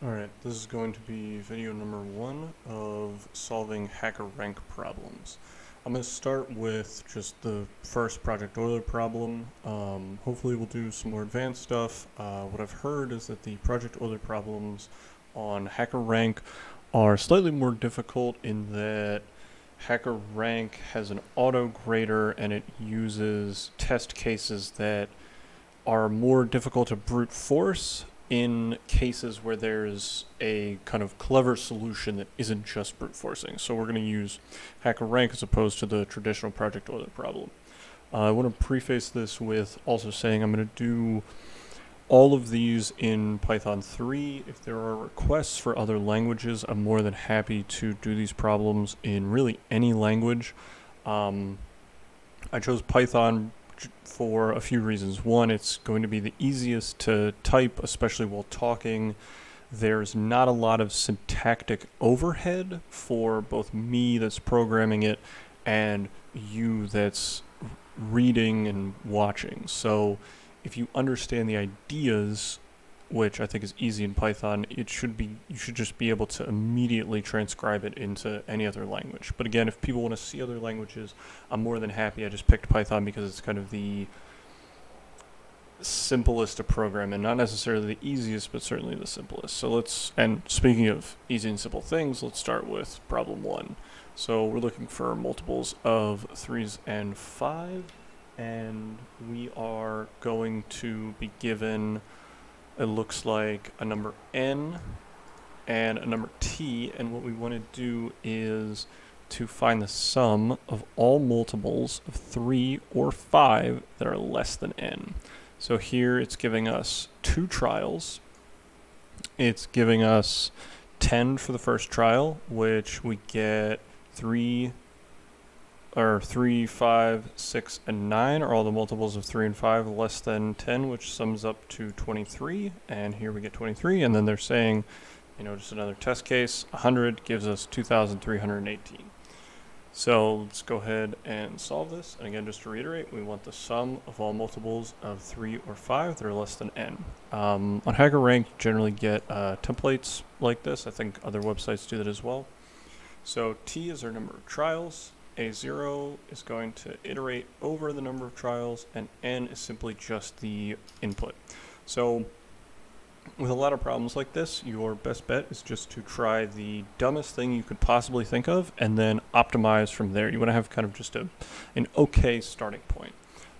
Alright, this is going to be video number 1 of solving hacker rank problems. I'm going to start with just the first Project Euler problem. Hopefully we'll do some more advanced stuff. What I've heard is that the Project Euler problems on hacker rank are slightly more difficult in that hacker rank has an auto grader and it uses test cases that are more difficult to brute force in cases where there's a kind of clever solution that isn't just brute forcing. So we're going to use hacker rank as opposed to the traditional Project Euler problem. I want to preface this with also saying I'm going to do all of these in Python 3. If there are requests for other languages, I'm more than happy to do these problems in really any language. I chose Python for a few reasons. One, it's going to be the easiest to type, especially while talking. There's not a lot of syntactic overhead for both me that's programming it and you that's reading and watching. So if you understand the ideas, which I think is easy in Python, you should just be able to immediately transcribe it into any other language. But again, if people want to see other languages, I'm more than happy. I just picked Python because it's kind of the simplest to program, and not necessarily the easiest, but certainly the simplest. So and speaking of easy and simple things, let's start with problem 1. So we're looking for multiples of 3s and 5, and we are going to be given, it looks like, a number n and a number t, and what we want to do is to find the sum of all multiples of 3 or 5 that are less than n. So here it's giving us 2 trials. It's giving us 10 for the first trial, which we get 3, 5, 6, and 9 are all the multiples of 3 and 5 less than 10, which sums up to 23. And here we get 23. And then they're saying, just another test case, 100 gives us 2,318. So let's go ahead and solve this. And again, just to reiterate, we want the sum of all multiples of 3 or 5 that are less than n. On HackerRank, you generally get templates like this. I think other websites do that as well. So t is our number of trials. A0 is going to iterate over the number of trials, and n is simply just the input. So with a lot of problems like this, your best bet is just to try the dumbest thing you could possibly think of and then optimize from there. You want to have kind of just an okay starting point.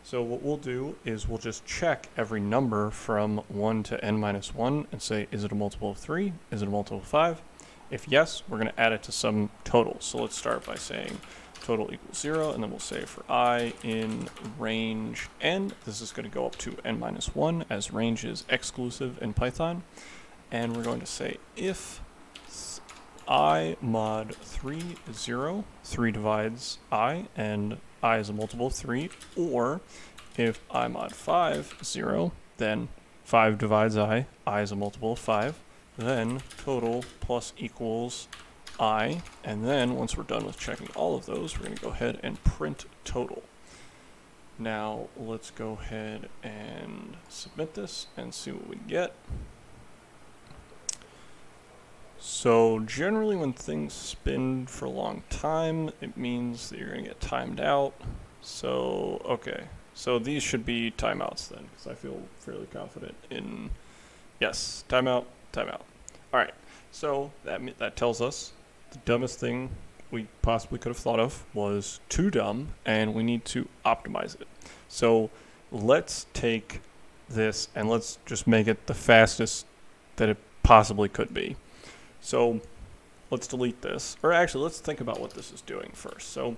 So what we'll do is we'll just check every number from 1 to n minus 1 and say, is it a multiple of 3? Is it a multiple of 5? If yes, we're going to add it to some total. So let's start by saying total equals 0, and then we'll say for I in range n, this is going to go up to n minus 1, as range is exclusive in Python. And we're going to say if I mod 3 is 0, 3 divides I, and I is a multiple of 3, or if I mod 5 is 0, then 5 divides I is a multiple of 5, then total plus equals I, and then once we're done with checking all of those, we're going to go ahead and print total. Now let's go ahead and submit this and see what we get. So generally when things spin for a long time, it means that you're going to get timed out. So, okay. So these should be timeouts then, because I feel fairly confident in, yes, timeout, timeout. All right, so that tells us the dumbest thing we possibly could have thought of was too dumb, and we need to optimize it. So let's take this and let's just make it the fastest that it possibly could be. So let's delete this, or actually let's think about what this is doing first. So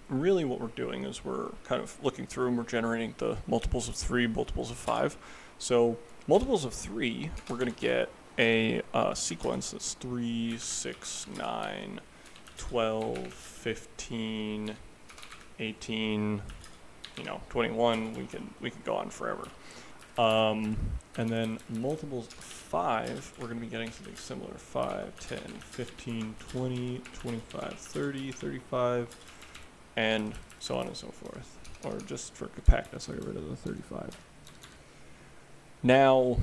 really what we're doing is we're kind of looking through and we're generating the multiples of 3, multiples of 5. So multiples of 3, we're going to get a sequence that's 3, 6, 9, 12, 15, 18, 21. We can go on forever. And then multiples of 5, we're going to be getting something similar: 5, 10, 15, 20, 25, 30, 35, and so on and so forth. Or just for compactness, I'll get rid of the 35. Now,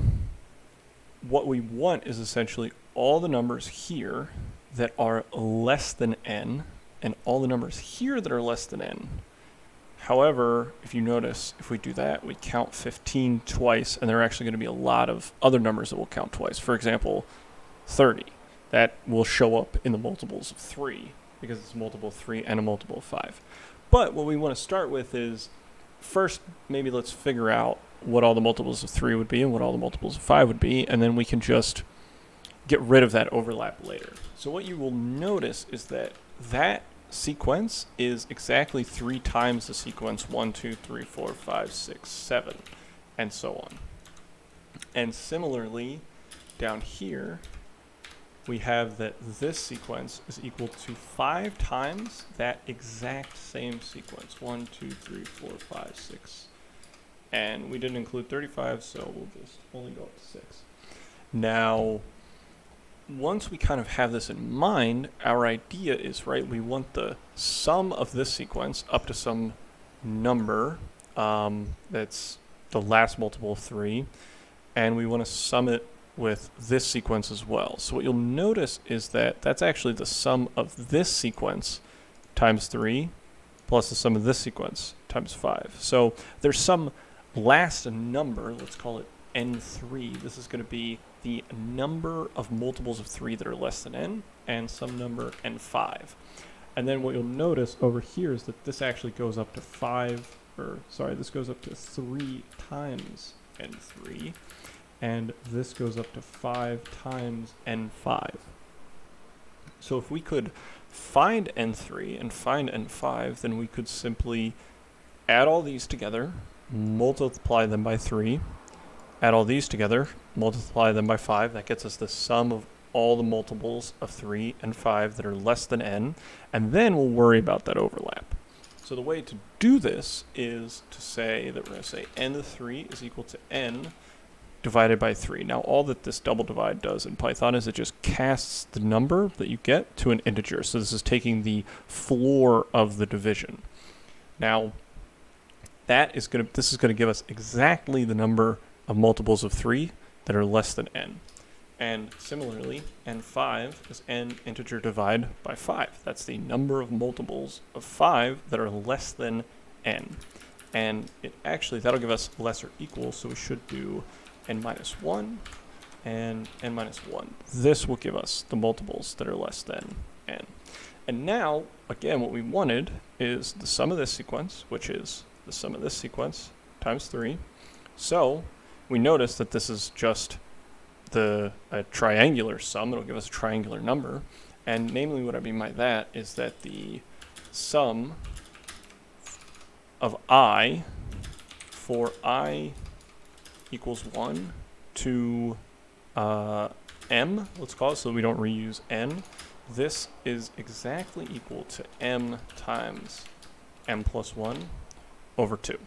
what we want is essentially all the numbers here that are less than n and all the numbers here that are less than n. However, if you notice, if we do that, we count 15 twice, and there are actually going to be a lot of other numbers that will count twice. For example, 30. That will show up in the multiples of 3 because it's a multiple of 3 and a multiple of 5. But what we want to start with is, first, maybe let's figure out what all the multiples of 3 would be and what all the multiples of 5 would be, and then we can just get rid of that overlap later. So what you will notice is that that sequence is exactly 3 times the sequence 1, 2, 3, 4, 5, 6, 7, and so on. And similarly, down here, we have that this sequence is equal to 5 times that exact same sequence. 1, 2, 3, 4, 5, 6. And we didn't include 35, so we'll just only go up to 6. Now, once we kind of have this in mind, our idea is, right, we want the sum of this sequence up to some number that's the last multiple of 3, and we want to sum it with this sequence as well. So what you'll notice is that that's actually the sum of this sequence times 3 plus the sum of this sequence times 5. So there's some last number, let's call it n3. This is going to be the number of multiples of 3 that are less than n, and some number n5. And then what you'll notice over here is that this actually goes up to this goes up to 3 times n3, and this goes up to 5 times n5. So if we could find n3 and find n5, then we could simply add all these together, multiply them by 3, add all these together, multiply them by 5. That gets us the sum of all the multiples of 3 and 5 that are less than n, and then we'll worry about that overlap. So the way to do this is to say that we're going to say n3 is equal to n divided by 3. Now, all that this double divide does in Python is it just casts the number that you get to an integer. So this is taking the floor of the division. Now, this is going to give us exactly the number of multiples of 3 that are less than n. And similarly, n5 is n integer divide by 5. That's the number of multiples of 5 that are less than n. And that'll give us less or equal, so we should do n minus 1 and n minus 1. This will give us the multiples that are less than n. And now, again, what we wanted is the sum of this sequence, which is the sum of this sequence times 3. So we notice that this is just a triangular sum. It'll give us a triangular number. And namely what I mean by that is that the sum of I for I equals 1 to m, let's call it, so we don't reuse n. This is exactly equal to m times m plus 1 over 2.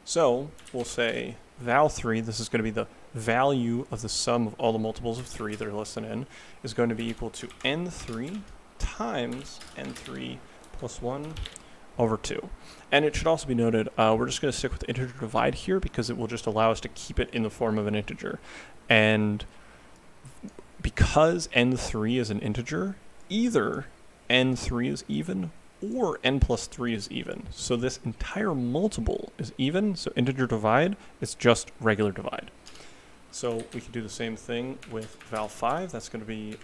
So we'll say val3, this is going to be the value of the sum of all the multiples of 3 that are less than n, is going to be equal to n3 times n3 plus 1 over 2. And it should also be noted, we're just going to stick with integer divide here because it will just allow us to keep it in the form of an integer. And because n3 is an integer, either n3 is even or n plus 3 is even. So this entire multiple is even, so integer divide is just regular divide. So we can do the same thing with val5. That's going to be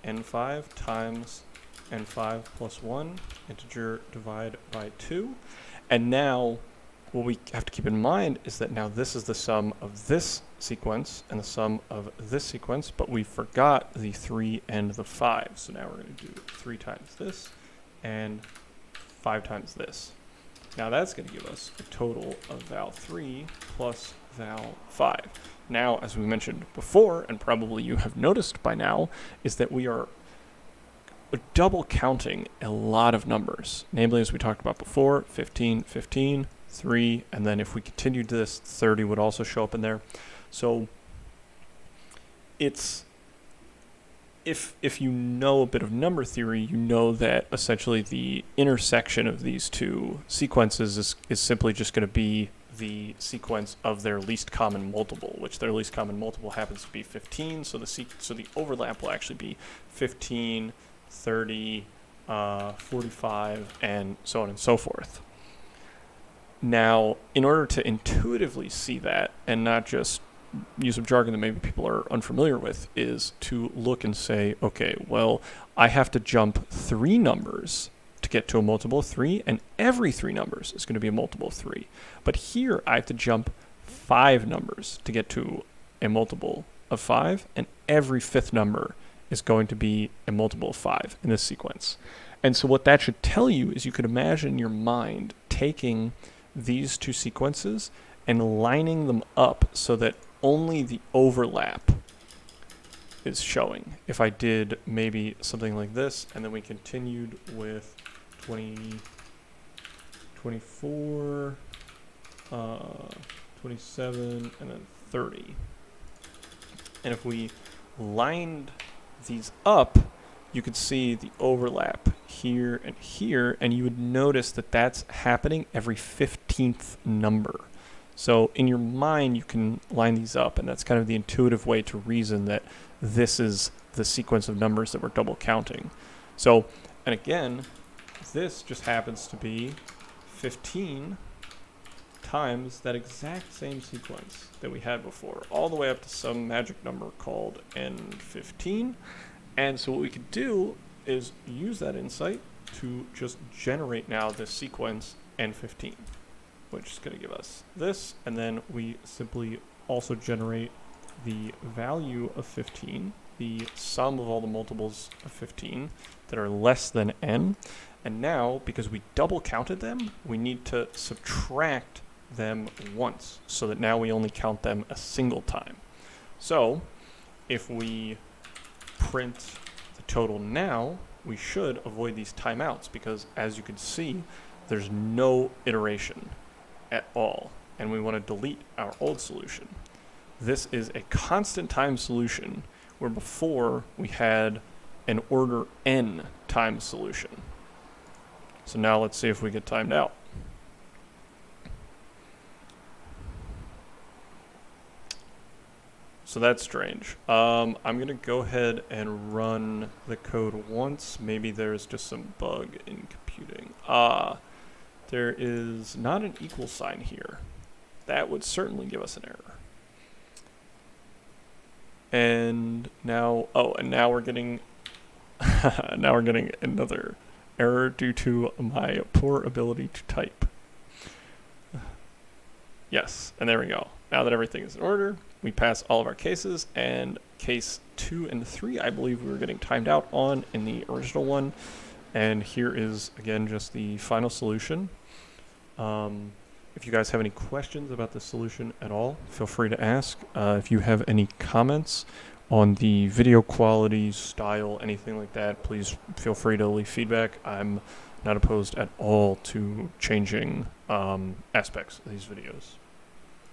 n5 times n5 plus 1, integer divide by 2. And now what we have to keep in mind is that now this is the sum of this sequence and the sum of this sequence, but we forgot the 3 and the 5. So now we're going to do 3 times this and 5 times this. Now that's going to give us a total of val3 plus val5. Now, as we mentioned before, and probably you have noticed by now, is that we are double counting a lot of numbers. Namely, as we talked about before, 15, 15, 3, and then if we continued this, 30 would also show up in there. So it's, if you know a bit of number theory, you know that essentially the intersection of these two sequences is simply just going to be the sequence of their least common multiple, which their least common multiple happens to be 15. So the overlap will actually be 15, 30, 45, and so on and so forth. Now, in order to intuitively see that and not just use of jargon that maybe people are unfamiliar with, is to look and say, okay, well, I have to jump 3 numbers to get to a multiple of 3, and every 3 numbers is going to be a multiple of 3. But here I have to jump 5 numbers to get to a multiple of 5, and every 5th number is going to be a multiple of 5 in this sequence. And so what that should tell you is you could imagine your mind taking these 2 sequences and lining them up so that only the overlap is showing. If I did maybe something like this, and then we continued with 20, 24, 27, and then 30. And if we lined these up, you could see the overlap here, and you would notice that that's happening every 15th number. So in your mind, you can line these up, and that's kind of the intuitive way to reason that this is the sequence of numbers that we're double counting. So, and again, this just happens to be 15 times that exact same sequence that we had before, all the way up to some magic number called n15. And so what we could do is use that insight to just generate now this sequence n15, which is going to give us this, and then we simply also generate the value of 15, the sum of all the multiples of 15 that are less than n, and now, because we double counted them, we need to subtract them once, so that now we only count them a single time. So, if we print the total now, we should avoid these timeouts, because as you can see, there's no iteration at all, and we want to delete our old solution. This is a constant time solution, where before we had an order n time solution. So now let's see if we get timed out. So that's strange. I'm going to go ahead and run the code once. Maybe there's just some bug in computing. There is not an equal sign here. That would certainly give us an error. And now, now we're getting now we're getting another error due to my poor ability to type. Yes, and there we go. Now that everything is in order, we pass all of our cases, and case 2 and 3, I believe we were getting timed out on in the original one. And here is, again, just the final solution. If you guys have any questions about the solution at all, feel free to ask. If you have any comments on the video quality, style, anything like that, please feel free to leave feedback. I'm not opposed at all to changing aspects of these videos.